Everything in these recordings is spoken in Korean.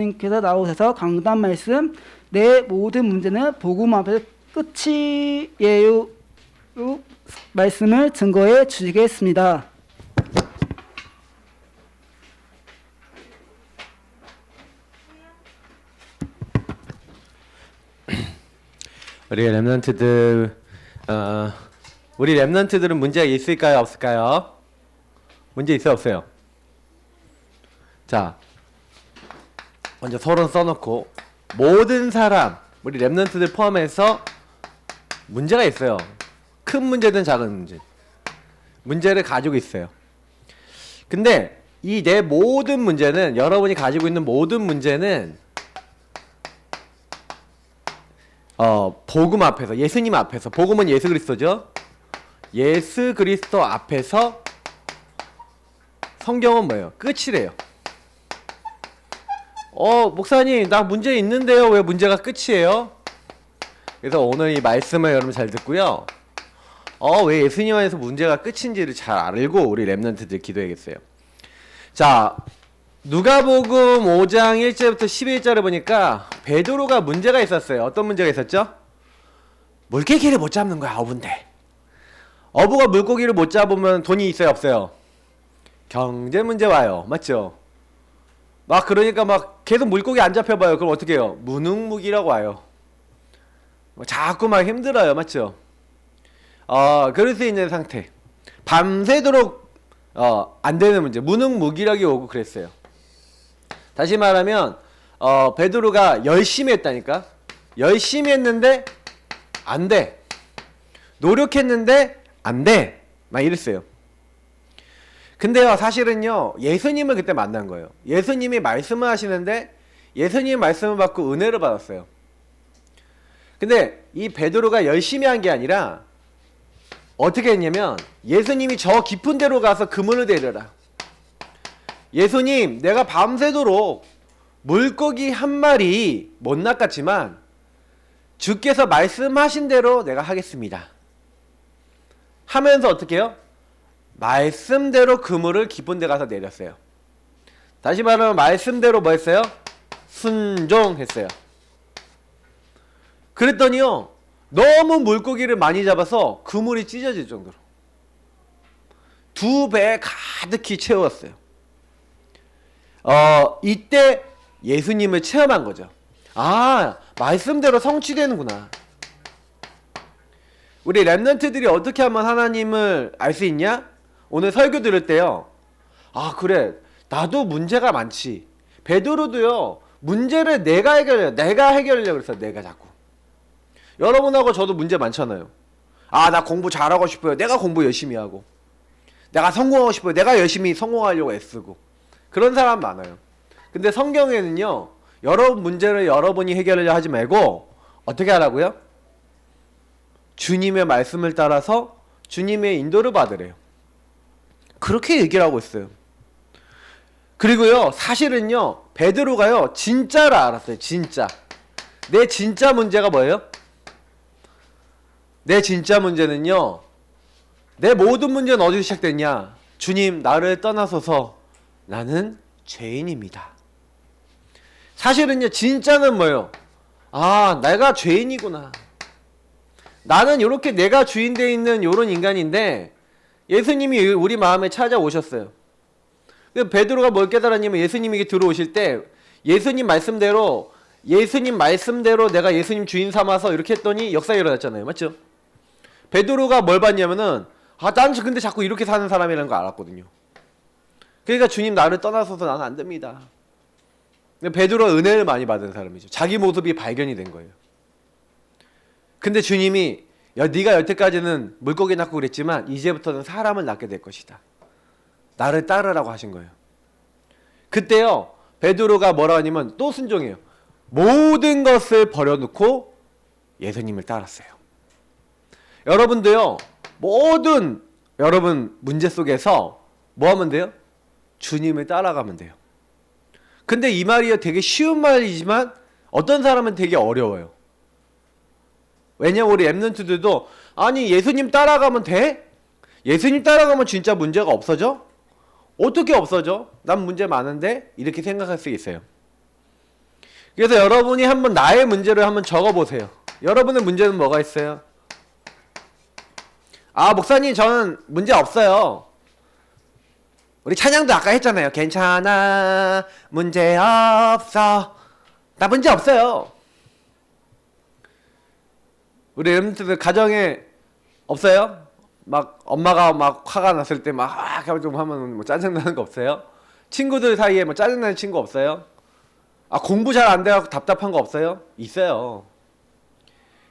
께서 나오셔서 강단 말씀 내 모든 문제는 복음 앞에서 끝이에요 말씀을 증거해 주시겠습니다. 우리 랩런트들은 문제가 있을까요, 없을까요? 문제 있어요, 없어요? 자, 먼저 서론 써놓고 모든 사람, 우리 랩런트들 포함해서 문제가 있어요. 큰 문제든 작은 문제를 가지고 있어요. 근데 이 내 모든 문제는, 여러분이 가지고 있는 모든 문제는 복음 앞에서, 예수님 앞에서, 복음은 예수 그리스도죠. 예수 그리스도 앞에서 성경은 뭐예요? 끝이래요. 목사님 나 문제 있는데요, 왜 문제가 끝이에요? 그래서 오늘 이 말씀을 여러분 잘 듣고요, 왜 예수님 안에서 문제가 끝인지를 잘 알고 우리 랩런트들 기도해야겠어요. 자, 누가복음 5장 1절부터 11절을 보니까 베드로가 문제가 있었어요. 어떤 문제가 있었죠? 물고기를 못 잡는 거야, 어부인데. 어부가 물고기를 못 잡으면 돈이 있어요, 없어요? 경제 문제 와요. 맞죠? 그러니까 계속 물고기 안 잡혀봐요. 그럼 어떻게 해요? 무능무기라고 와요. 자꾸 힘들어요. 맞죠? 그럴 수 있는 상태. 밤새도록 안 되는 문제. 무능무기력이 오고 그랬어요. 다시 말하면 베드로가 열심히 했다니까. 열심히 했는데 안 돼. 노력했는데 안 돼. 이랬어요. 근데요, 사실은요, 예수님을 그때 만난 거예요. 예수님이 말씀을 하시는데 예수님의 말씀을 받고 은혜를 받았어요. 근데 이 베드로가 열심히 한 게 아니라 어떻게 했냐면, 예수님이 저 깊은 데로 가서 그물을 내려라. 예수님, 내가 밤새도록 물고기 한 마리 못 낚았지만 주께서 말씀하신 대로 내가 하겠습니다 하면서 어떻게 해요? 말씀대로 그물을 깊은 데 가서 내렸어요. 다시 말하면 말씀대로 뭐 했어요? 순종했어요. 그랬더니요, 너무 물고기를 많이 잡아서 그물이 찢어질 정도로 2배 가득히 채웠어요. 이때 예수님을 체험한 거죠. 말씀대로 성취되는구나. 우리 랩런트들이 어떻게 하면 하나님을 알 수 있냐? 오늘 설교 들을 때요, 그래, 나도 문제가 많지. 베드로도요, 문제를 내가 해결하려고 그랬어. 내가 자꾸. 여러분하고 저도 문제 많잖아요. 나 공부 잘하고 싶어요. 내가 공부 열심히 하고. 내가 성공하고 싶어요. 내가 열심히 성공하려고 애쓰고. 그런 사람 많아요. 근데 성경에는요, 여러분 문제를 여러분이 해결하려 하지 말고 어떻게 하라고요? 주님의 말씀을 따라서 주님의 인도를 받으래요. 그렇게 얘기를 하고 있어요. 그리고요, 사실은요, 베드로가요, 진짜를 알았어요. 진짜. 내 진짜 문제가 뭐예요? 내 진짜 문제는요, 내 모든 문제는 어디서 시작됐냐? 주님, 나를 떠나소서. 나는 죄인입니다. 사실은요, 진짜는 뭐예요? 내가 죄인이구나. 나는 이렇게 내가 주인되어 있는 이런 인간인데 예수님이 우리 마음에 찾아오셨어요. 베드로가 뭘 깨달았냐면, 예수님이 들어오실 때 예수님 말씀대로 내가 예수님 주인 삼아서 이렇게 했더니 역사가 일어났잖아요. 맞죠? 베드로가 뭘 봤냐면은, 난 근데 자꾸 이렇게 사는 사람이라는 걸 알았거든요. 그러니까 주님, 나를 떠나서서 나는 안 됩니다. 베드로가 은혜를 많이 받은 사람이죠. 자기 모습이 발견이 된 거예요. 근데 주님이, 네가 여태까지는 물고기 낳고 그랬지만 이제부터는 사람을 낳게 될 것이다. 나를 따르라고 하신 거예요. 그때요, 베드로가 뭐라 하냐면 또 순종해요. 모든 것을 버려놓고 예수님을 따랐어요. 여러분도요, 모든 여러분 문제 속에서 뭐 하면 돼요? 주님을 따라가면 돼요. 근데 이 말이요, 되게 쉬운 말이지만 어떤 사람은 되게 어려워요. 왜냐면 우리 랩런트들도, 예수님 따라가면 돼? 예수님 따라가면 진짜 문제가 없어져? 어떻게 없어져? 난 문제 많은데? 이렇게 생각할 수 있어요. 그래서 여러분이 한번 나의 문제를 한번 적어보세요. 여러분의 문제는 뭐가 있어요? 아, 목사님 저는 문제 없어요. 우리 찬양도 아까 했잖아요. 괜찮아, 문제 없어. 나 문제 없어요. 우리 여러분들 가정에 없어요? 막 엄마가 막 화가 났을 때 막 좀 하면 뭐 짜증나는 거 없어요? 친구들 사이에 뭐 짜증나는 친구 없어요? 아, 공부 잘 안 돼갖고 답답한 거 없어요? 있어요.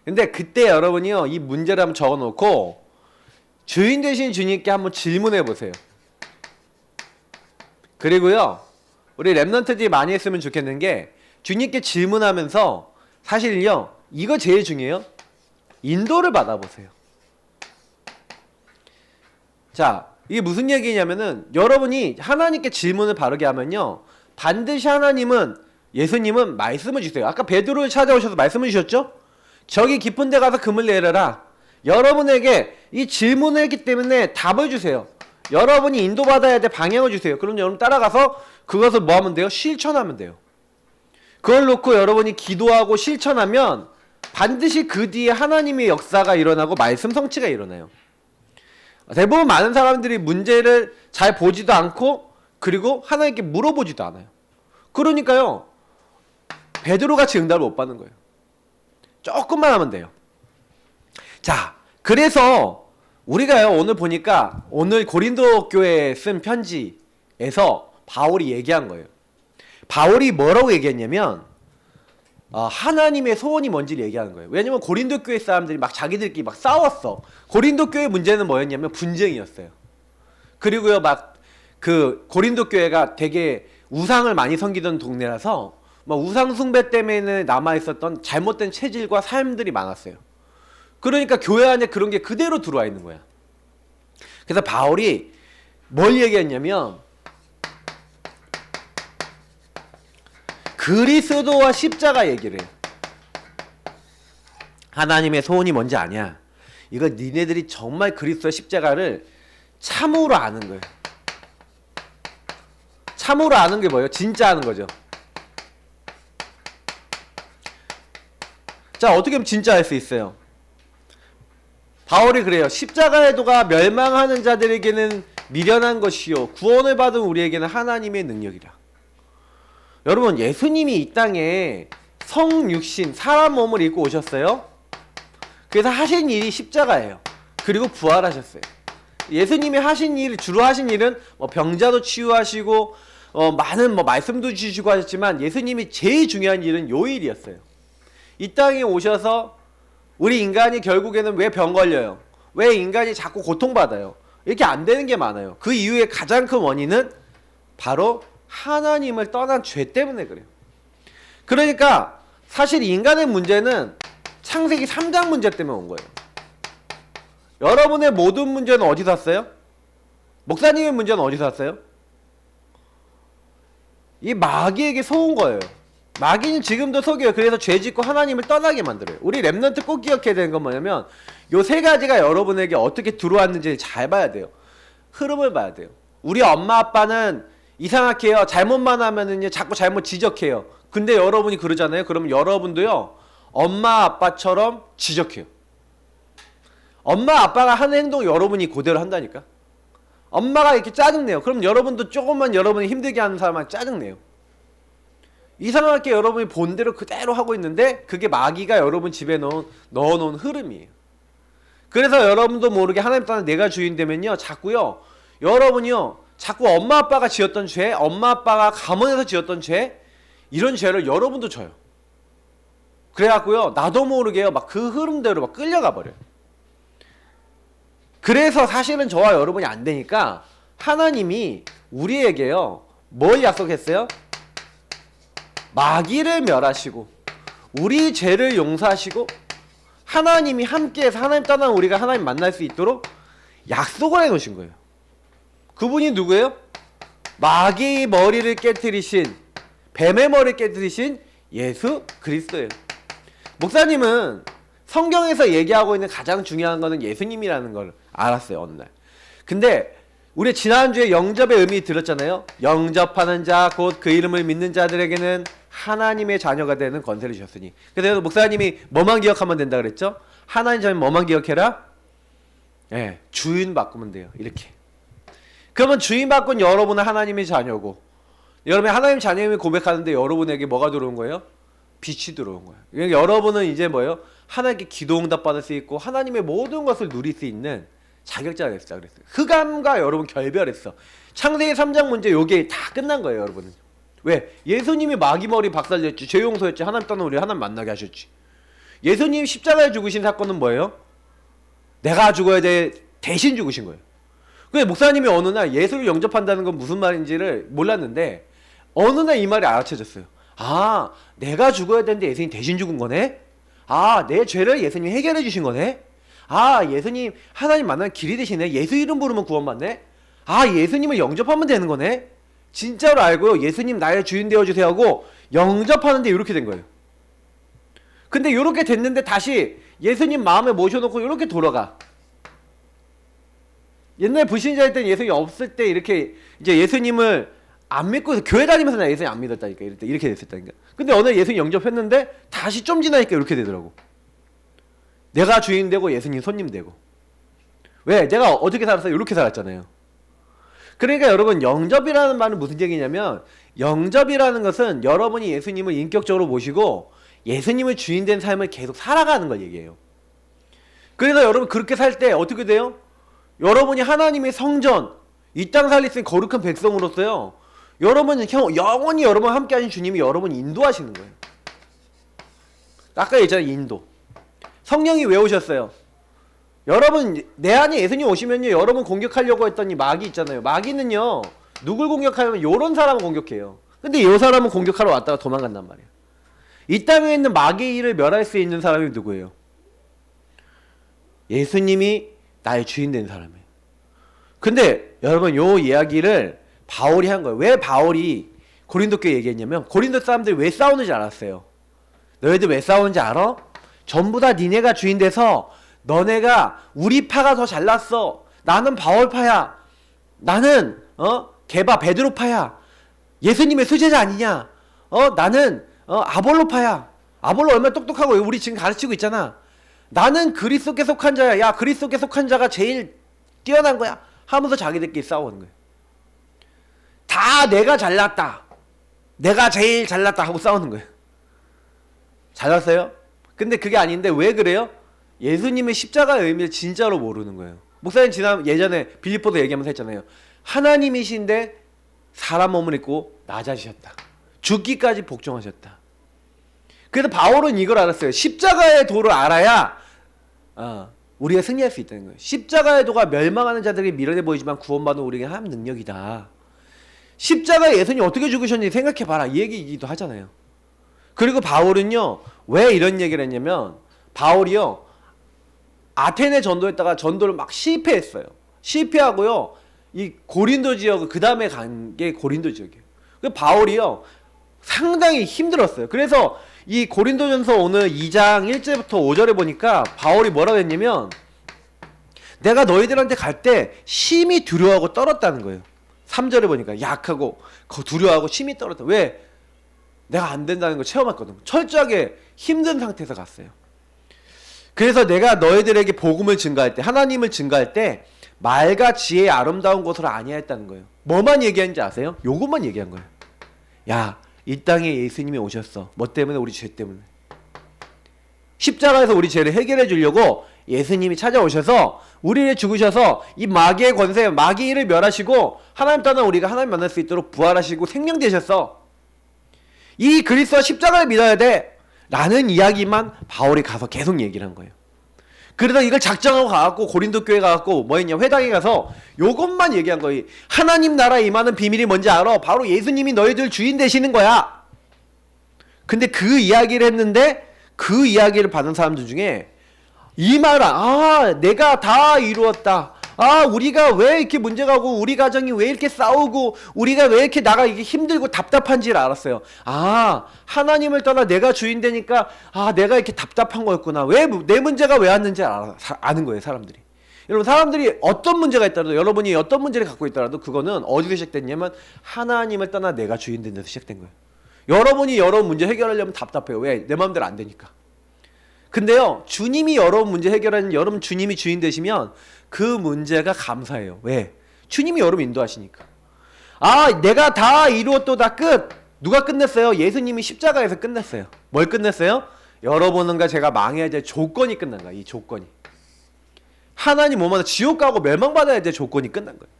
근데 그때 여러분이요, 이 문제를 한번 적어놓고 주인 되신 주님께 한번 질문해 보세요. 그리고요, 우리 랩런트들이 많이 했으면 좋겠는 게, 주님께 질문하면서 사실요, 이거 제일 중요해요. 인도를 받아보세요. 자, 이게 무슨 얘기냐면은, 여러분이 하나님께 질문을 바르게 하면요, 반드시 하나님은, 예수님은 말씀을 주세요. 아까 베드로를 찾아오셔서 말씀을 주셨죠? 저기 깊은 데 가서 금을 내려라. 여러분에게 이 질문을 했기 때문에 답을 주세요. 여러분이 인도받아야 돼. 방향을 주세요. 그럼 여러분 따라가서 그것을 뭐 하면 돼요? 실천하면 돼요. 그걸 놓고 여러분이 기도하고 실천하면 반드시 그 뒤에 하나님의 역사가 일어나고 말씀 성취가 일어나요. 대부분 많은 사람들이 문제를 잘 보지도 않고 그리고 하나님께 물어보지도 않아요. 그러니까요, 베드로같이 응답을 못 받는 거예요. 조금만 하면 돼요. 자, 그래서 우리가요, 오늘 보니까 오늘 고린도 교회에 쓴 편지에서 바울이 얘기한 거예요. 바울이 뭐라고 얘기했냐면 하나님의 소원이 뭔지를 얘기하는 거예요. 왜냐면 고린도 교회 사람들이 막 자기들끼리 막 싸웠어. 고린도 교회 문제는 뭐였냐면 분쟁이었어요. 그리고요, 막 그 고린도 교회가 되게 우상을 많이 섬기던 동네라서 막 우상 숭배 때문에 남아 있었던 잘못된 체질과 삶들이 많았어요. 그러니까 교회 안에 그런 게 그대로 들어와 있는 거야. 그래서 바울이 뭘 얘기했냐면, 그리스도와 십자가 얘기를 해요. 하나님의 소원이 뭔지 아냐? 이거 니네들이 정말 그리스도의 십자가를 참으로 아는 거예요. 참으로 아는 게 뭐예요? 진짜 아는 거죠. 자, 어떻게 하면 진짜 알 수 있어요? 바울이 그래요. 십자가의 도가 멸망하는 자들에게는 미련한 것이요, 구원을 받은 우리에게는 하나님의 능력이라. 여러분, 예수님이 이 땅에 성육신 사람 몸을 입고 오셨어요. 그래서 하신 일이 십자가예요. 그리고 부활하셨어요. 예수님이 하신 일, 주로 하신 일은 뭐 병자도 치유하시고 많은 뭐 말씀도 주시고 하셨지만, 예수님이 제일 중요한 일은 요 일이었어요. 이 땅에 오셔서 우리 인간이 결국에는 왜 병 걸려요? 왜 인간이 자꾸 고통받아요? 이렇게 안 되는 게 많아요. 그 이유의 가장 큰 원인은 바로 하나님을 떠난 죄 때문에 그래요. 그러니까 사실 인간의 문제는 창세기 3장 문제 때문에 온 거예요. 여러분의 모든 문제는 어디서 왔어요? 목사님의 문제는 어디서 왔어요? 이 마귀에게 속은 거예요. 마귀는 지금도 속여요. 그래서 죄 짓고 하나님을 떠나게 만들어요. 우리 랩런트 꼭 기억해야 되는 건 뭐냐면, 요 세 가지가 여러분에게 어떻게 들어왔는지 잘 봐야 돼요. 흐름을 봐야 돼요. 우리 엄마 아빠는 이상하게 해요. 잘못만 하면은요, 자꾸 잘못 지적해요. 근데 여러분이 그러잖아요. 그러면 여러분도요, 엄마 아빠처럼 지적해요. 엄마 아빠가 하는 행동 여러분이 그대로 한다니까. 엄마가 이렇게 짜증내요. 그럼 여러분도 조금만 여러분이 힘들게 하는 사람한테 짜증내요. 이상하게 여러분이 본대로 그대로 하고 있는데, 그게 마귀가 여러분 집에 넣어놓은 흐름이에요. 그래서 여러분도 모르게 하나님 떠나 내가 주인 되면요, 자꾸요, 여러분이요, 자꾸 엄마 아빠가 지었던 죄, 엄마 아빠가 가문에서 지었던 죄, 이런 죄를 여러분도 져요. 그래갖고요, 나도 모르게요, 막 그 흐름대로 막 끌려가 버려요. 그래서 사실은 저와 여러분이 안 되니까 하나님이 우리에게요, 뭘 약속했어요? 마귀를 멸하시고 우리 죄를 용서하시고 하나님이 함께해서 하나님 떠난 우리가 하나님 만날 수 있도록 약속을 해놓으신 거예요. 그분이 누구예요? 마귀의 머리를 깨뜨리신, 뱀의 머리를 깨뜨리신 예수 그리스도예요. 목사님은 성경에서 얘기하고 있는 가장 중요한 거는 예수님이라는 걸 알았어요, 어느 날. 근데 우리 지난주에 영접의 의미 들었잖아요. 영접하는 자 곧 그 이름을 믿는 자들에게는 하나님의 자녀가 되는 권세를 주셨으니. 그래서 목사님이 뭐만 기억하면 된다 그랬죠? 하나님 자녀 뭐만 기억해라? 예, 주인 바꾸면 돼요. 이렇게. 그러면 주인 바꾼 여러분은 하나님의 자녀고, 여러분이 하나님 자녀임을 고백하는데 여러분에게 뭐가 들어온 거예요? 빛이 들어온 거예요. 그러니까 여러분은 이제 뭐예요? 하나님께 기도 응답 받을 수 있고 하나님의 모든 것을 누릴 수 있는 자격자가 됐다 그랬어요. 흑암과 여러분 결별했어. 창세기 3장 문제 요게 다 끝난 거예요, 여러분은. 왜? 예수님이 마귀머리 박살냈지, 죄 용서했지, 하나님 떠나 우리 하나님 만나게 하셨지. 예수님 십자가에 죽으신 사건은 뭐예요? 내가 죽어야 돼 대신 죽으신 거예요. 근데 목사님이 어느 날 예수를 영접한다는 건 무슨 말인지를 몰랐는데 어느 날 이 말이 알아채졌어요. 아, 내가 죽어야 되는데 예수님 대신 죽은 거네? 아, 내 죄를 예수님이 해결해 주신 거네? 아, 예수님 하나님 만나는 길이 되시네? 예수 이름 부르면 구원받네? 아, 예수님을 영접하면 되는 거네? 진짜로 알고요, 예수님 나의 주인 되어주세요 하고 영접하는데 이렇게 된 거예요. 근데 이렇게 됐는데 다시 예수님 마음에 모셔놓고 이렇게 돌아가. 옛날 불신자일 땐 예수님이 없을 때 이렇게 이제 예수님을 안 믿고 교회 다니면서 나 예수님 안 믿었다니까. 이렇게 됐었다니까. 근데 어느 날 예수님 영접했는데 다시 좀 지나니까 이렇게 되더라고. 내가 주인 되고 예수님 손님 되고. 왜? 내가 어떻게 살았어요? 이렇게 살았잖아요. 그러니까 여러분, 영접이라는 말은 무슨 얘기냐면, 영접이라는 것은 여러분이 예수님을 인격적으로 모시고 예수님을 주인 된 삶을 계속 살아가는 걸 얘기해요. 그래서 여러분 그렇게 살 때 어떻게 돼요? 여러분이 하나님의 성전, 이 땅 살릴 수 있는 거룩한 백성으로서요, 여러분은 영원히 여러분 함께 하신 주님이 여러분 인도하시는 거예요. 아까 얘기했잖아요, 인도. 성령이 왜 오셨어요? 여러분 내 안에 예수님 오시면요, 여러분 공격하려고 했더니 마귀 있잖아요. 마귀는요 누굴 공격하면 요런 사람을 공격해요. 근데 요 사람은 공격하러 왔다가 도망간단 말이에요. 이 땅에 있는 마귀를 멸할 수 있는 사람이 누구예요? 예수님이 나의 주인 된 사람이에요. 근데 여러분 요 이야기를 바울이 한 거예요. 왜 바울이 고린도 교회 얘기했냐면, 고린도 사람들이 왜 싸우는지 알았어요. 너희들 왜 싸우는지 알아? 전부 다 니네가 주인 돼서 너네가 우리 파가 더 잘났어. 나는 바울파야. 나는 게바 베드로파야. 예수님의 수제자 아니냐. 나는 아볼로파야. 아볼로 얼마나 똑똑하고 우리 지금 가르치고 있잖아. 나는 그리스도께 속한 자야. 야, 그리스도께 속한 자가 제일 뛰어난 거야 하면서 자기들끼리 싸우는 거예요. 다 내가 잘났다, 내가 제일 잘났다 하고 싸우는 거예요. 잘났어요? 근데 그게 아닌데 왜 그래요? 예수님의 십자가의 의미를 진짜로 모르는 거예요. 목사님 예전에 빌립보서 얘기하면서 했잖아요. 하나님이신데 사람 몸을 입고 낮아지셨다. 죽기까지 복종하셨다. 그래서 바울은 이걸 알았어요. 십자가의 도를 알아야 우리가 승리할 수 있다는 거예요. 십자가의 도가 멸망하는 자들에게 미련해 보이지만 구원받은 우리에게 하나님 능력이다. 십자가에 예수님이 어떻게 죽으셨는지 생각해봐라, 이 얘기이기도 하잖아요. 그리고 바울은요 왜 이런 얘기를 했냐면, 바울이요 아테네 전도했다가 전도를 막 실패했어요. 실패하고요 이 고린도 지역, 그 다음에 간 게 고린도 지역이에요. 그 바울이요 상당히 힘들었어요. 그래서 이 고린도전서 오늘 2장 1절부터 5절에 보니까 바울이 뭐라고 했냐면, 내가 너희들한테 갈 때 심히 두려워하고 떨었다는 거예요. 3절에 보니까 약하고 두려워하고 심히 떨었다. 왜? 내가 안 된다는 걸 체험했거든. 철저하게 힘든 상태에서 갔어요. 그래서 내가 너희들에게 복음을 증가할 때, 하나님을 증가할 때 말과 지혜의 아름다운 것으로 아니하였다는 거예요. 뭐만 얘기하는지 아세요? 요것만 얘기한 거예요. 야, 이 땅에 예수님이 오셨어. 뭐 때문에? 우리 죄 때문에. 십자가에서 우리 죄를 해결해 주려고 예수님이 찾아오셔서 우리를 죽으셔서 이 마귀의 권세, 마귀를 멸하시고 하나님 떠나 우리가 하나님 만날 수 있도록 부활하시고 생명 되셨어. 이 그리스도와 십자가를 믿어야 돼 라는 이야기만 바울이 가서 계속 얘기를 한 거예요. 그러다 이걸 작정하고 가갖고 고린도 교회 가갖고 뭐 했냐, 회당에 가서 요것만 얘기한 거예요. 하나님 나라에 임하는 비밀이 뭔지 알아? 바로 예수님이 너희들 주인 되시는 거야. 근데 그 이야기를 했는데 그 이야기를 받은 사람들 중에 이 말은 내가 다 이루었다. 우리가 왜 이렇게 문제가 오고 우리 가정이 왜 이렇게 싸우고 우리가 왜 이렇게 나가 이게 힘들고 답답한지를 알았어요. 하나님을 떠나 내가 주인 되니까 내가 이렇게 답답한 거였구나. 왜 내 문제가 왜 왔는지 아는 거예요, 사람들이. 여러분, 사람들이 어떤 문제가 있더라도, 여러분이 어떤 문제를 갖고 있더라도 그거는 어디서 시작됐냐면 하나님을 떠나 내가 주인 된 데서 시작된 거예요. 여러분이 여러분 문제 해결하려면 답답해요. 왜? 내 마음대로 안 되니까. 근데요, 주님이 여러분 문제 해결하는, 여러분 주님이 주인 되시면 그 문제가 감사해요. 왜? 주님이 여러분 인도하시니까. 아, 내가 다 이루었도다 끝. 누가 끝냈어요? 예수님이 십자가에서 끝냈어요. 뭘 끝냈어요? 여러분과 제가 망해야 될 조건이 끝난 거야. 이 조건이. 하나님 오면 지옥 가고 멸망받아야 될 조건이 끝난 거예요.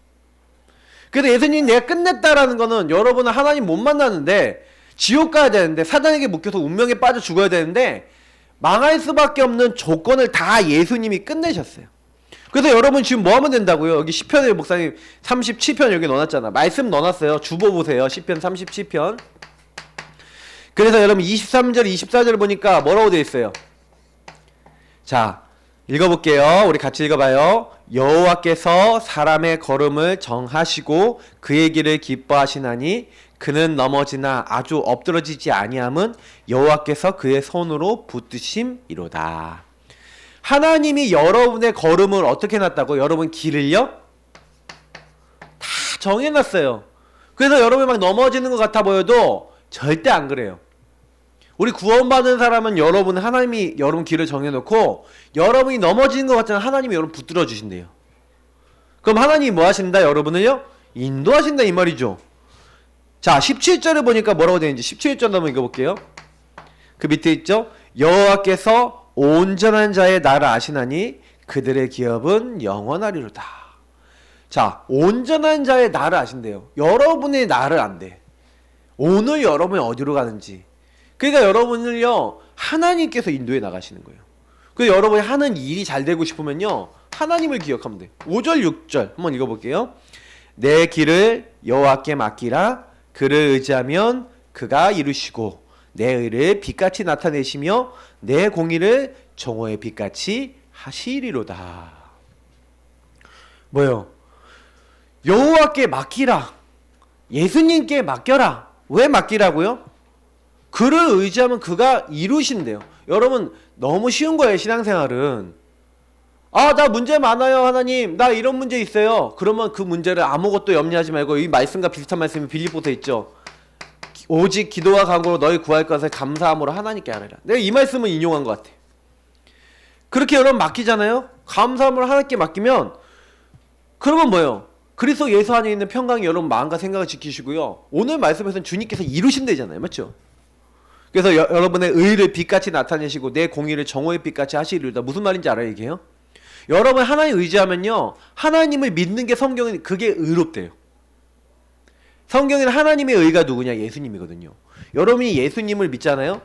그래서 예수님이 내가 끝냈다라는 거는 여러분은 하나님 못 만나는데 지옥 가야 되는데 사단에게 묶여서 운명에 빠져 죽어야 되는데 망할 수밖에 없는 조건을 다 예수님이 끝내셨어요. 그래서 여러분 지금 뭐 하면 된다고요? 여기 시편의 목사님 37편 여기 넣어놨잖아. 말씀 넣어놨어요. 주보 보세요. 시편 37편. 그래서 여러분 23절 24절 보니까 뭐라고 되어 있어요? 자, 읽어볼게요. 우리 같이 읽어봐요. 여호와께서 사람의 걸음을 정하시고 그의 길을 기뻐하시나니 그는 넘어지나 아주 엎드러지지 아니함은 여호와께서 그의 손으로 붙드심이로다. 하나님이 여러분의 걸음을 어떻게 해놨다고? 여러분 길을요? 다 정해놨어요. 그래서 여러분이 막 넘어지는 것 같아 보여도 절대 안 그래요. 우리 구원받은 사람은 여러분, 하나님이 여러분 길을 정해놓고 여러분이 넘어지는 것 같잖아요. 하나님이 여러분 붙들어 주신대요. 그럼 하나님이 뭐 하신다? 여러분을요? 인도하신다 이 말이죠. 자, 17절에 보니까 뭐라고 되어 있는지 17절 한번 읽어볼게요. 그 밑에 있죠? 여호와께서 온전한 자의 나를 아시나니 그들의 기업은 영원하리로다. 자, 온전한 자의 나를 아신대요. 여러분의 나를 안대. 오늘 여러분이 어디로 가는지. 그러니까 여러분을요, 하나님께서 인도해 나가시는 거예요. 그래서 여러분이 하는 일이 잘 되고 싶으면요, 하나님을 기억하면 돼. 5절 6절 한번 읽어볼게요. 내 길을 여호와께 맡기라. 그를 의지하면 그가 이루시고 내 의를 빛같이 나타내시며 내 공의를 정오의 빛같이 하시리로다. 뭐요? 여호와께 맡기라. 예수님께 맡겨라. 왜 맡기라고요? 그를 의지하면 그가 이루신대요. 여러분 너무 쉬운 거예요. 신앙생활은. 아, 나 문제 많아요 하나님. 나 이런 문제 있어요. 그러면 그 문제를 아무것도 염려하지 말고 이 말씀과 비슷한 말씀이 빌립보서에 있죠. 오직 기도와 간구로 너희 구할 것을 감사함으로 하나님께 하리라. 내가 이 말씀을 인용한 것 같아. 그렇게 여러분 맡기잖아요. 감사함으로 하나님께 맡기면 그러면 뭐예요? 그리스도 예수 안에 있는 평강이 여러분 마음과 생각을 지키시고요. 오늘 말씀에서는 주님께서 이루신대잖아요. 맞죠? 그래서 여러분의 의를 빛같이 나타내시고 내 공의를 정오의 빛같이 하시리로다. 무슨 말인지 알아요 이게요? 여러분 하나님 의지하면요, 하나님을 믿는 게 성경은 그게 의롭대요. 성경에는 하나님의 의가 누구냐? 예수님이거든요. 여러분이 예수님을 믿잖아요?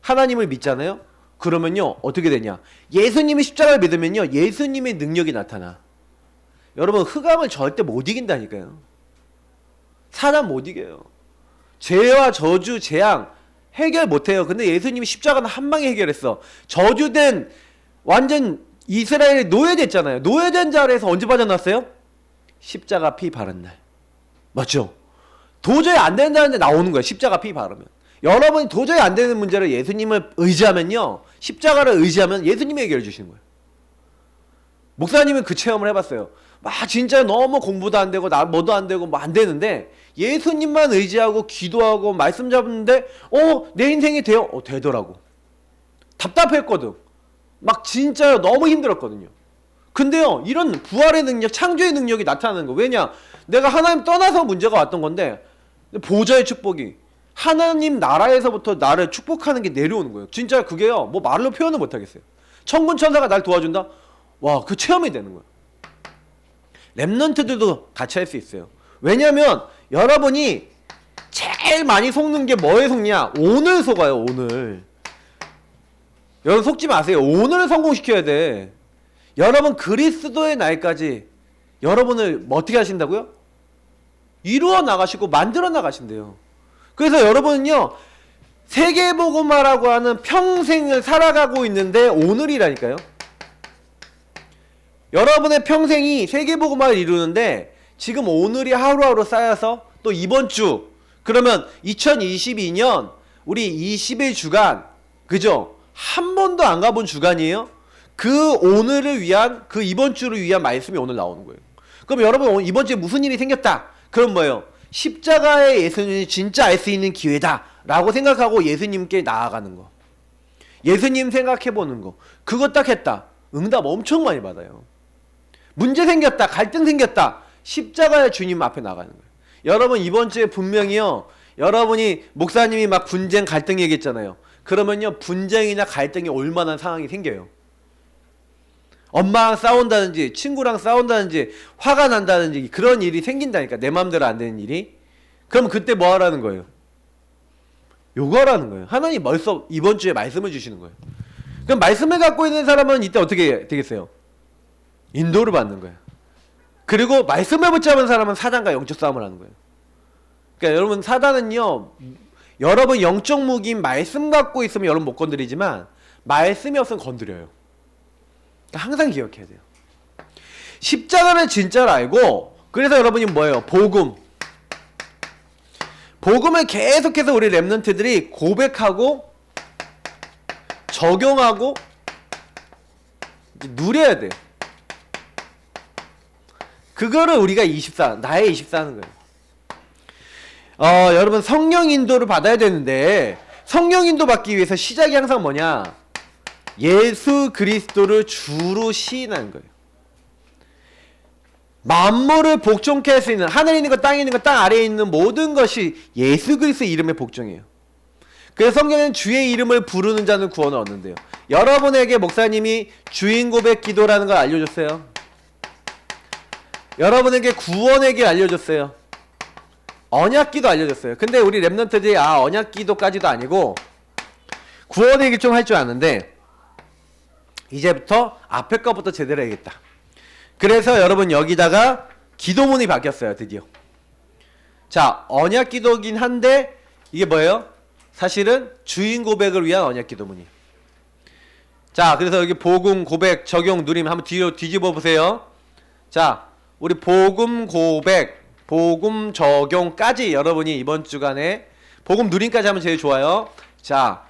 하나님을 믿잖아요? 그러면요 어떻게 되냐? 예수님이 십자가를 믿으면요 예수님의 능력이 나타나. 여러분 흑암을 절대 못 이긴다니까요. 사단 못 이겨요. 죄와 저주, 재앙 해결 못해요. 근데 예수님이 십자가는 한 방에 해결했어. 저주된 완전 이스라엘이 노예됐잖아요. 노예된 자리에서 언제 빠져났어요? 십자가 피 바른 날. 맞죠? 도저히 안 된다는데 나오는 거예요. 십자가 피 바르면. 여러분이 도저히 안 되는 문제를 예수님을 의지하면요, 십자가를 의지하면 예수님이 해결해 주시는 거예요. 목사님은 그 체험을 해봤어요. 막 진짜 너무 공부도 안 되고 나 뭐도 안 되고 뭐 안 되는데 예수님만 의지하고 기도하고 말씀 잡는데 내 인생이 돼요? 되더라고. 답답했거든. 막 진짜 너무 힘들었거든요. 근데요 이런 부활의 능력, 창조의 능력이 나타나는 거. 왜냐? 내가 하나님 떠나서 문제가 왔던 건데 보좌의 축복이 하나님 나라에서부터 나를 축복하는 게 내려오는 거예요. 진짜 그게요 뭐 말로 표현을 못 하겠어요. 천군 천사가 날 도와준다? 와, 그 체험이 되는 거예요. 랩런트들도 같이 할 수 있어요. 왜냐면 여러분이 제일 많이 속는 게 뭐에 속냐? 오늘 속아요. 오늘. 여러분 속지 마세요. 오늘을 성공시켜야 돼. 여러분 그리스도의 날까지 여러분을 뭐 어떻게 하신다고요? 이루어 나가시고 만들어 나가신대요. 그래서 여러분은요 세계복음화라고 하는 평생을 살아가고 있는데 오늘이라니까요. 여러분의 평생이 세계복음화를 이루는데 지금 오늘이 하루하루 쌓여서 또 이번 주, 그러면 2022년 우리 20일 주간, 그죠? 한 번도 안 가본 주간이에요. 그 오늘을 위한, 그 이번 주를 위한 말씀이 오늘 나오는 거예요. 그럼 여러분 이번 주에 무슨 일이 생겼다? 그럼 뭐예요? 십자가의 예수님이 진짜 알 수 있는 기회다라고 생각하고 예수님께 나아가는 거. 예수님 생각해보는 거. 그거 딱 했다. 응답 엄청 많이 받아요. 문제 생겼다. 갈등 생겼다. 십자가의 주님 앞에 나가는 거예요. 여러분 이번 주에 분명히요. 여러분이 목사님이 막 분쟁 갈등 얘기했잖아요. 그러면요 분쟁이나 갈등이 올 만한 상황이 생겨요. 엄마랑 싸운다든지 친구랑 싸운다든지 화가 난다든지 그런 일이 생긴다니까. 내 마음대로 안 되는 일이. 그럼 그때 뭐 하라는 거예요? 요거하라는 거예요. 하나님 벌써 이번 주에 말씀을 주시는 거예요. 그럼 말씀을 갖고 있는 사람은 이때 어떻게 되겠어요? 인도를 받는 거예요. 그리고 말씀을 붙잡은 사람은 사단과 영적 싸움을 하는 거예요. 그러니까 여러분 사단은요 여러분 영적 무기인 말씀 갖고 있으면 여러분 못 건드리지만 말씀이 없으면 건드려요. 그러니까 항상 기억해야 돼요. 십자가를 진짜로 알고 그래서 여러분이 뭐예요? 복음을 계속해서 우리 랩런트들이 고백하고 적용하고 누려야 돼요. 그거를 우리가 24 나의 24 하는 거예요. 여러분 성령 인도를 받아야 되는데 성령 인도 받기 위해서 시작이 항상 뭐냐? 예수 그리스도를 주로 시인하는 거예요. 만물을 복종케 할 수 있는 하늘에 있는 것, 땅에 있는 것, 땅 아래에 있는 모든 것이 예수 그리스도 이름에 복종해요. 그래서 성경에는 주의 이름을 부르는 자는 구원을 얻는데요. 여러분에게 목사님이 주인 고백 기도라는 걸 알려줬어요. 여러분에게 구원의 길 알려줬어요. 언약기도 알려줬어요. 근데 우리 랩런트들이 언약기도까지도 아니고 구원의 길 좀 할 줄 아는데 이제부터 앞에 거부터 제대로 해야겠다. 그래서 여러분 여기다가 기도문이 바뀌었어요. 드디어. 자, 언약기도긴 한데 이게 뭐예요? 사실은 주인 고백을 위한 언약기도문이에요. 자, 그래서 여기 복음 고백 적용 누림 한번 뒤로 뒤집어 보세요. 자, 우리 복음 고백 복음 적용까지 여러분이 이번 주간에 복음 누림까지 하면 제일 좋아요. 자,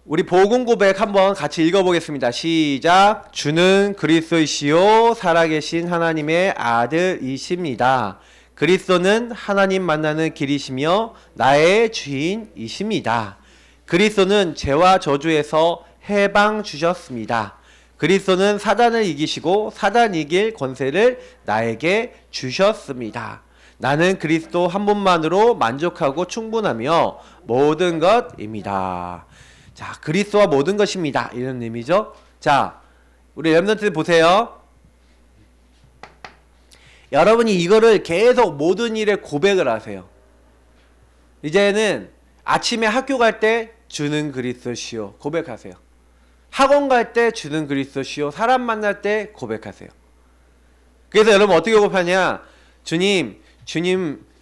우리 복음 고백 한번 같이 읽어보겠습니다. 시작. 주는 그리스도이시요 살아계신 하나님의 아들이십니다. 그리스도는 하나님 만나는 길이시며 나의 주인이십니다. 그리스도는 죄와 저주에서 해방 주셨습니다. 그리스도는 사단을 이기시고 사단 이길 권세를 나에게 주셨습니다. 나는 그리스도 한 분만으로 만족하고 충분하며 모든 것입니다. 자, 그리스도와 모든 것입니다. 이런 의미죠. 자, 우리 랩런트 보세요. 여러분이 이거를 계속 모든 일에 고백을 하세요. 이제는 아침에 학교 갈 때 주는 그리스도시요 고백하세요. 학원 갈 때 주는 그리스도시요 사람 만날 때 고백하세요. 그래서 여러분 어떻게 고백하냐? 주님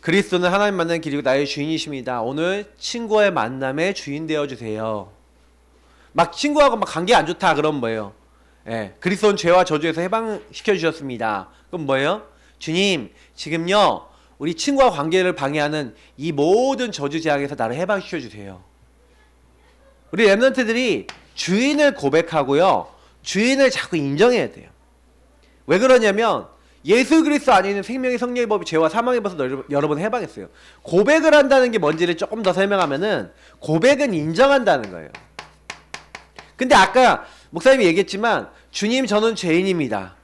그리스도는 하나님 만나는 길이고 나의 주인이십니다. 오늘 친구와의 만남의 주인 되어주세요. 막 친구하고 막 관계 안 좋다 그럼 뭐예요? 그리스도는 죄와 저주에서 해방시켜 주셨습니다. 그럼 뭐예요? 주님 지금요 우리 친구와 관계를 방해하는 이 모든 저주 재앙에서 나를 해방시켜 주세요. 우리 랩런트들이 주인을 고백하고요 주인을 자꾸 인정해야 돼요. 왜 그러냐면 예수 그리스도 안에 있는 생명의 성령의 법이 죄와 사망의 법에서 여러분 해방했어요. 고백을 한다는 게 뭔지를 조금 더 설명하면은 고백은 인정한다는 거예요. 근데 아까 목사님이 얘기했지만 주님 저는 죄인입니다.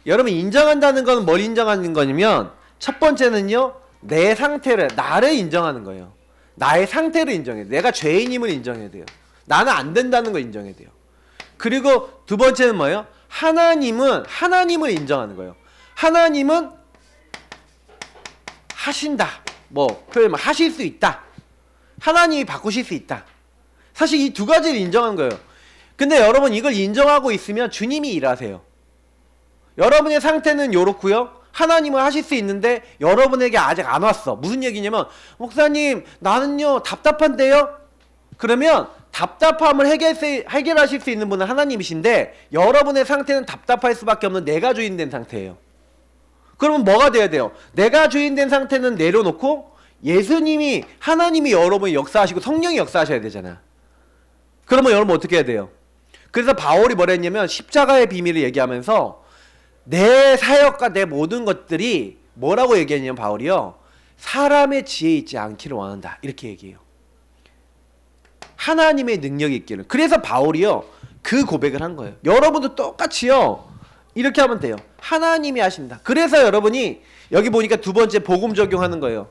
여러분 인정한다는 건 뭘 인정하는 거냐면 첫 번째는요 내 상태를 나를 인정하는 거예요. 나의 상태를 인정해야 돼요. 내가 죄인임을 인정해야 돼요. 나는 안 된다는 걸 인정해야 돼요. 그리고 두 번째는 뭐예요? 하나님을 인정하는 거예요. 하나님은 하신다. 뭐 표현하면 하실 수 있다. 하나님이 바꾸실 수 있다. 사실 이 두 가지를 인정한 거예요. 근데 여러분 이걸 인정하고 있으면 주님이 일하세요. 여러분의 상태는 요렇고요. 하나님은 하실 수 있는데 여러분에게 아직 안 왔어. 무슨 얘기냐면 목사님 나는요 답답한데요. 그러면 답답함을 해결하실 수 있는 분은 하나님이신데 여러분의 상태는 답답할 수밖에 없는 내가 주인된 상태예요. 그러면 뭐가 돼야 돼요? 내가 주인된 상태는 내려놓고 예수님이 하나님이 여러분이 역사하시고 성령이 역사하셔야 되잖아. 그러면 여러분 어떻게 해야 돼요? 그래서 바울이 뭐라 했냐면 십자가의 비밀을 얘기하면서 내 사역과 내 모든 것들이 뭐라고 얘기했냐면 바울이요 사람의 지혜 있지 않기를 원한다. 이렇게 얘기해요. 하나님의 능력이 있기를. 그래서 바울이요 그 고백을 한 거예요. 여러분도 똑같이요 이렇게 하면 돼요. 하나님이 하신다. 그래서 여러분이 여기 보니까 두 번째 복음 적용하는 거예요.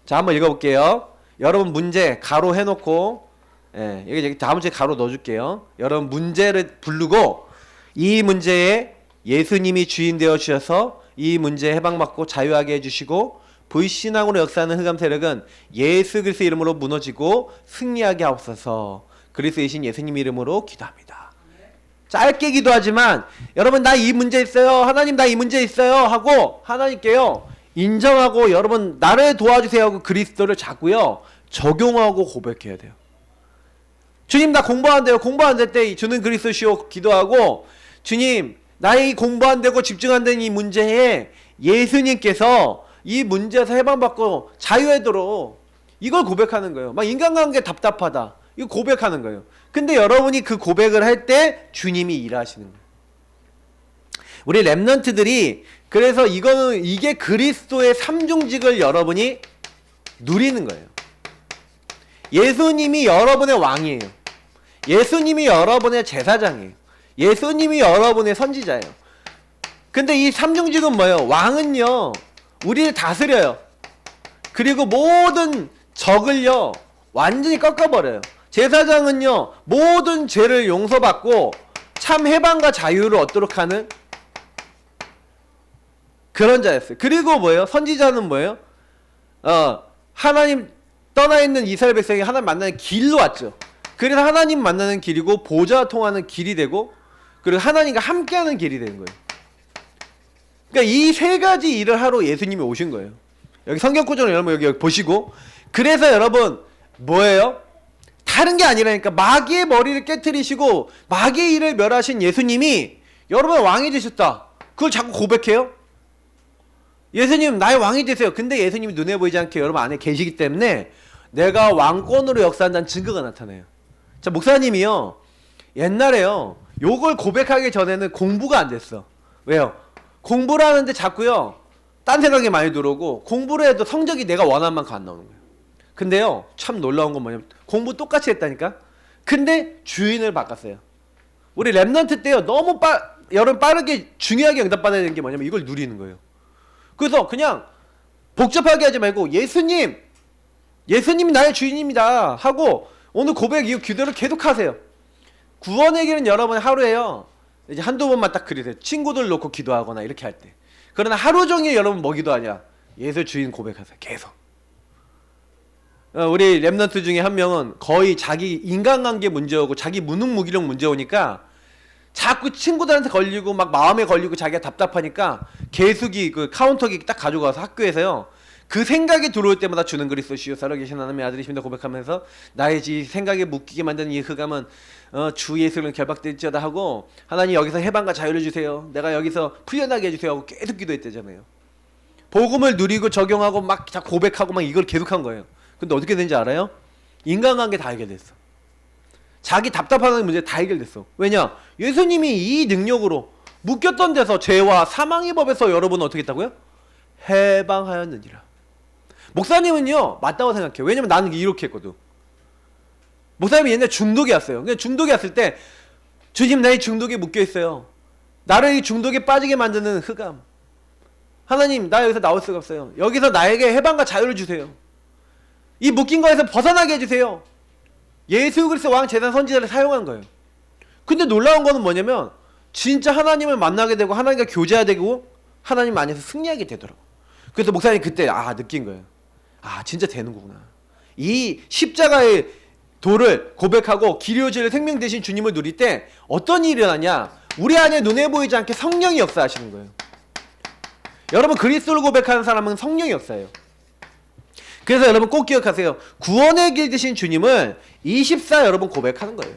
자, 한번 읽어볼게요. 여러분 문제 가로 해놓고, 예, 여기 다음 주에 가로 넣어줄게요. 여러분 문제를 부르고 이 문제에 예수님이 주인 되어 주셔서 이 문제에 해방받고 자유하게 해주시고 불신앙으로 역사하는 흑암 세력은 예수 그리스도 이름으로 무너지고 승리하게 하옵소서. 그리스도이신 예수님 이름으로 기도합니다. 짧게 기도하지만 여러분 나 이 문제 있어요. 하나님 나 이 문제 있어요 하고 하나님께요 인정하고 여러분 나를 도와주세요 하고 그리스도를 잡고요 적용하고 고백해야 돼요. 주님 나 공부 안 돼요. 공부 안 될 때 주는 그리스도시오 기도하고 주님 나의 공부 안 되고 집중 안 되는 이 문제에 예수님께서 이 문제에서 해방받고 자유하도록 이걸 고백하는 거예요. 막 인간관계 답답하다. 이거 고백하는 거예요. 근데 여러분이 그 고백을 할 때 주님이 일하시는 거예요. 우리 렘넌트들이 그래서 이게 그리스도의 삼중직을 여러분이 누리는 거예요. 예수님이 여러분의 왕이에요. 예수님이 여러분의 제사장이에요. 예수님이 여러분의 선지자예요. 근데 이 삼중직은 뭐예요? 왕은요 우리를 다스려요. 그리고 모든 적을요 완전히 꺾어버려요. 제사장은요 모든 죄를 용서받고 참 해방과 자유를 얻도록 하는 그런 자였어요. 그리고 뭐예요? 선지자는 뭐예요? 하나님 떠나 있는 이스라엘 백성이 하나님 만나는 길로 왔죠. 그래서 하나님 만나는 길이고 보좌 통하는 길이 되고 그리고 하나님과 함께하는 길이 되는 거예요. 그러니까 이 세 가지 일을 하러 예수님이 오신 거예요. 여기 성경 구절을 여러분 여기 보시고 그래서 여러분 뭐예요? 다른 게 아니라니까 마귀의 머리를 깨트리시고 마귀의 일을 멸하신 예수님이 여러분의 왕이 되셨다. 그걸 자꾸 고백해요? 예수님 나의 왕이 되세요. 근데 예수님이 눈에 보이지 않게 여러분 안에 계시기 때문에 내가 왕권으로 역사한다는 증거가 나타나요. 자, 목사님이요 옛날에요 요걸 고백하기 전에는 공부가 안 됐어. 왜요? 공부를 하는데 자꾸요 딴 생각이 많이 들어오고 공부를 해도 성적이 내가 원하는 만큼 안 나오는 거예요. 근데요 참 놀라운 건 뭐냐면 공부 똑같이 했다니까. 근데 주인을 바꿨어요. 우리 랩넌트 때요 너무 여러분 빠르게 중요하게 응답받아야 되는 게 뭐냐면 이걸 누리는 거예요. 그래서 그냥 복잡하게 하지 말고 예수님이 나의 주인입니다 하고 오늘 고백 이후 기도를 계속 하세요. 구원의 길은 여러분 하루에요 이제 한두 번만 딱 그리세요. 친구들 놓고 기도하거나 이렇게 할 때. 그러나 하루 종일 여러분 뭐 기도하냐? 예수 주인 고백하세요. 계속. 우리 랩넌트 중에 한 명은 거의 자기 인간관계 문제오고 자기 무능무기력 문제오니까 자꾸 친구들한테 걸리고 막 마음에 걸리고 자기가 답답하니까 계속이 그 카운터기 딱 가져가서 학교에서요 그 생각이 들어올 때마다 주는 그리스도시요 살아계신 하나님의 아들이십니다 고백하면서 나의 생각에 묶이게 만드는 이 흑암은 주 예수는 결박될지어다 하고 하나님 여기서 해방과 자유를 주세요. 내가 여기서 풀려나게 해주세요 하고 계속 기도했대잖아요. 복음을 누리고 적용하고 막 고백하고 막 이걸 계속한 거예요. 근데 어떻게 된지 알아요? 인간관계 다 해결됐어. 자기 답답하는 문제 다 해결됐어. 왜냐? 예수님이 이 능력으로 묶였던 데서 죄와 사망의 법에서 여러분은 어떻게 했다고요? 해방하였느니라. 목사님은요 맞다고 생각해요. 왜냐면 나는 이렇게 했거든. 목사님이 옛날에 중독이 왔어요. 근데 중독이 왔을 때 주님 나의 중독에 묶여있어요. 나를 이 중독에 빠지게 만드는 흑암. 하나님 나 여기서 나올 수가 없어요. 여기서 나에게 해방과 자유를 주세요. 이 묶인 거에서 벗어나게 해주세요. 예수 그리스도 왕 제사 선지자를 사용한 거예요. 근데 놀라운 거는 뭐냐면 진짜 하나님을 만나게 되고 하나님과 교제하게 되고 하나님 안에서 승리하게 되더라고. 그래서 목사님 그때 느낀 거예요. 진짜 되는 거구나. 이 십자가의 도를 고백하고 기료제를 생명 대신 주님을 누릴 때 어떤 일이 일어나냐? 우리 안에 눈에 보이지 않게 성령이 역사하시는 거예요. 여러분 그리스도를 고백하는 사람은 성령이 역사해요. 그래서 여러분 꼭 기억하세요. 구원의 길 되신 주님을 24 여러분 고백하는 거예요.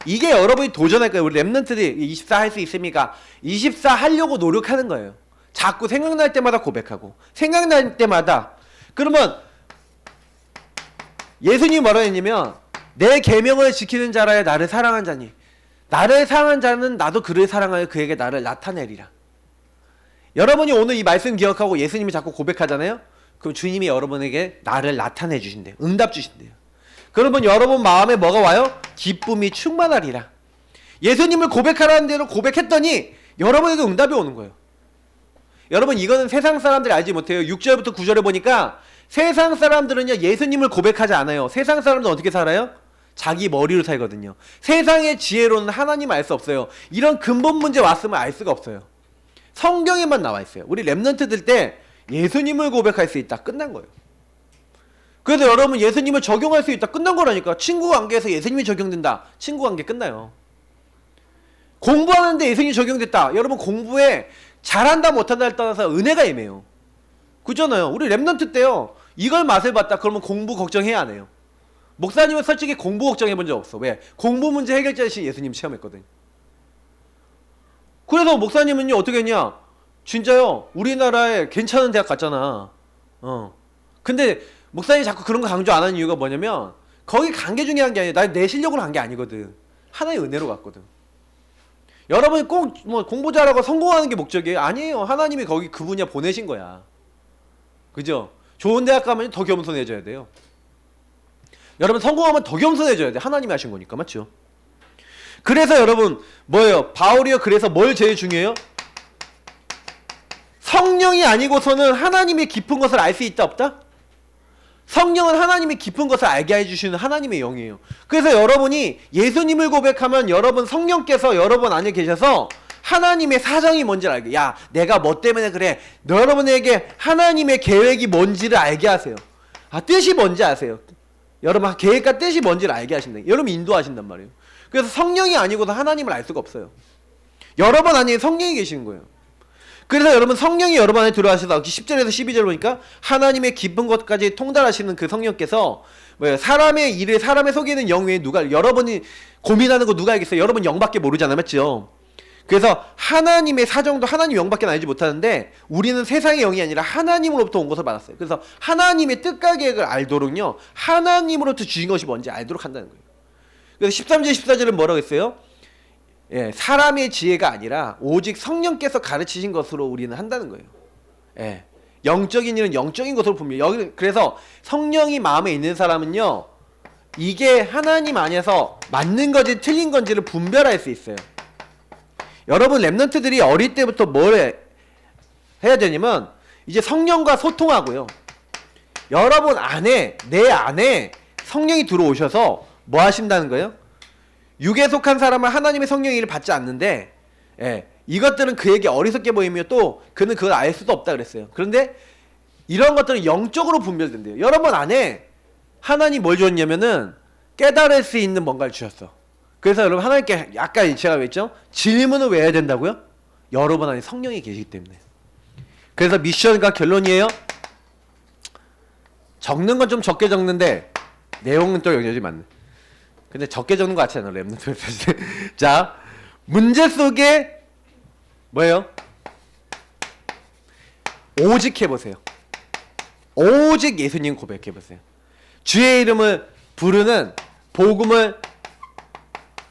이게 여러분이 도전할 거예요. 우리 랩런트들이 24 할 수 있습니까? 24 하려고 노력하는 거예요. 자꾸 생각날 때마다 고백하고 생각날 때마다. 그러면 예수님이 뭐라 했냐면 내 계명을 지키는 자라야 나를 사랑한 자니 나를 사랑한 자는 나도 그를 사랑하여 그에게 나를 나타내리라. 여러분이 오늘 이 말씀 기억하고 예수님이 자꾸 고백하잖아요. 그럼 주님이 여러분에게 나를 나타내 주신대요. 응답 주신대요. 그러면 여러분 마음에 뭐가 와요? 기쁨이 충만하리라. 예수님을 고백하라는 대로 고백했더니 여러분에게 응답이 오는 거예요. 여러분 이거는 세상 사람들이 알지 못해요. 6절부터 9절에 보니까 세상 사람들은요 예수님을 고백하지 않아요. 세상 사람들은 어떻게 살아요? 자기 머리로 살거든요. 세상의 지혜로는 하나님 알 수 없어요. 이런 근본 문제 왔으면 알 수가 없어요. 성경에만 나와 있어요. 우리 랩런트들 때 예수님을 고백할 수 있다. 끝난 거예요. 그래서 여러분 예수님을 적용할 수 있다. 끝난 거라니까. 친구 관계에서 예수님이 적용된다. 친구 관계 끝나요. 공부하는데 예수님이 적용됐다. 여러분 공부에 잘한다 못한다를 떠나서 은혜가 애매해요. 그잖아요. 우리 랩런트 때요. 이걸 맛을 봤다. 그러면 공부 걱정해야 안 해요. 목사님은 솔직히 공부 걱정해 본 적 없어. 왜? 공부 문제 해결자이신 예수님 체험했거든. 그래서 목사님은요 어떻게 했냐? 진짜요. 우리나라에 괜찮은 대학 갔잖아. 근데 목사님이 자꾸 그런 거 강조 안 하는 이유가 뭐냐면 거기 간 게 중요한 게 아니야. 나 내 실력으로 간 게 아니거든. 하나의 은혜로 갔거든. 여러분이 꼭 뭐 공부 잘하고 성공하는 게 목적이에요? 아니에요. 하나님이 거기 그 분야 보내신 거야. 그죠? 좋은 대학 가면 더 겸손해져야 돼요. 여러분 성공하면 더 겸손해져야 돼. 하나님이 하신 거니까. 맞죠? 그래서 여러분 뭐예요? 바울이요. 그래서 뭘 제일 중요해요? 성령이 아니고서는 하나님의 깊은 것을 알 수 있다 없다? 성령은 하나님의 깊은 것을 알게 해주시는 하나님의 영이에요. 그래서 여러분이 예수님을 고백하면 여러분 성령께서 여러분 안에 계셔서 하나님의 사정이 뭔지를 알게. 야 내가 뭐 때문에 그래. 여러분에게 하나님의 계획이 뭔지를 알게 하세요. 뜻이 뭔지 아세요. 여러분 계획과 뜻이 뭔지를 알게 하신다. 여러분 인도하신단 말이에요. 그래서 성령이 아니고서 하나님을 알 수가 없어요. 여러분 안에 성령이 계시는 거예요. 그래서 여러분 성령이 여러분 안에 들어가셔서 10절에서 12절 보니까 하나님의 깊은 것까지 통달하시는 그 성령께서 뭐예요? 사람의 일을 사람의 속에 있는 영 외에 누가 여러분이 고민하는 거 누가 알겠어요? 여러분 영밖에 모르잖아요. 맞죠? 그래서 하나님의 사정도 하나님 영밖에 알지 못하는데 우리는 세상의 영이 아니라 하나님으로부터 온 것을 받았어요. 그래서 하나님의 뜻과 계획을 알도록요 하나님으로부터 주신 것이 뭔지 알도록 한다는 거예요. 그래서 13절 14절은 뭐라고 했어요? 예, 사람의 지혜가 아니라 오직 성령께서 가르치신 것으로 우리는 한다는 거예요. 예, 영적인 일은 영적인 것으로 분명히 여기 그래서 성령이 마음에 있는 사람은요 이게 하나님 안에서 맞는 건지 틀린 건지를 분별할 수 있어요. 여러분 랩런트들이 어릴 때부터 뭘 해야 되냐면 이제 성령과 소통하고요. 여러분 안에 내 안에 성령이 들어오셔서 뭐 하신다는 거예요? 육에 속한 사람은 하나님의 성령의 일을 받지 않는데 이것들은 그에게 어리석게 보이며 또 그는 그걸 알 수도 없다 그랬어요. 그런데 이런 것들은 영적으로 분별된대요. 여러분 안에 하나님 뭘 주었냐면은 깨달을 수 있는 뭔가를 주셨어. 그래서 여러분 하나님께 아까 제가 왜했죠? 질문을 왜 해야 된다고요? 여러분 안에 성령이 계시기 때문에. 그래서 미션과 결론이에요. 적는 건 좀 적게 적는데 내용은 또 영역이 많네. 근데 적게 적는 거 같지 않아? 랩런트 자, 문제 속에 뭐예요? 오직 해보세요. 오직 예수님 고백해보세요. 주의 이름을 부르는 복음을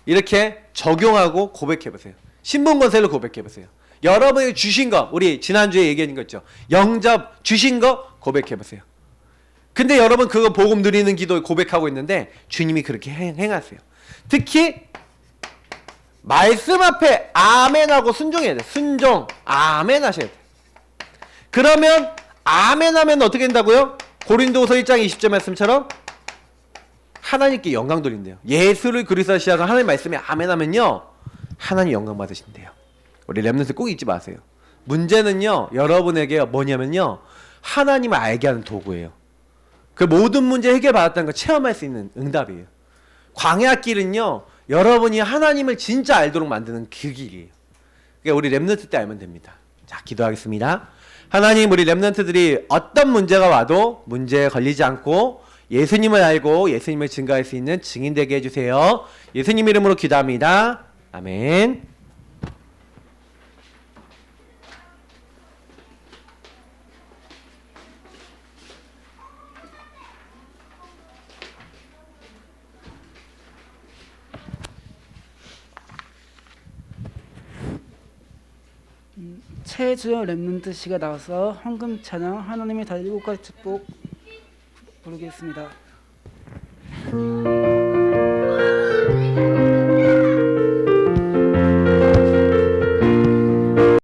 이렇게 적용하고 고백해보세요. 신분권세를 고백해보세요. 여러분이 주신 거, 우리 지난주에 얘기한 거 있죠. 영접 주신 거 고백해보세요. 근데 여러분 그거 복음 누리는 기도 고백하고 있는데 주님이 그렇게 행하세요. 특히 말씀 앞에 아멘하고 순종해야 돼요. 순종, 아멘 하셔야 돼요. 그러면 아멘 하면 어떻게 된다고요? 고린도후서 1장 20절 말씀처럼 하나님께 영광 돌린대요. 예수를 그리스도로 시작한 하나님 말씀에 아멘 하면요 하나님 영광 받으신대요. 우리 랩런트 꼭 잊지 마세요. 문제는요 여러분에게 뭐냐면요 하나님을 알게 하는 도구예요. 그 모든 문제 해결받았다는 걸 체험할 수 있는 응답이에요. 광야길은요 여러분이 하나님을 진짜 알도록 만드는 그 길이에요. 그러니까 우리 랩런트 때 알면 됩니다. 자 기도하겠습니다. 하나님 우리 랩런트들이 어떤 문제가 와도 문제에 걸리지 않고 예수님을 알고 예수님을 증거할 수 있는 증인 되게 해주세요. 예수님 이름으로 기도합니다. 아멘. 최주영 랩런트 씨가 나와서 황금 찬양 하나님의 달 7가지 축복 부르겠습니다.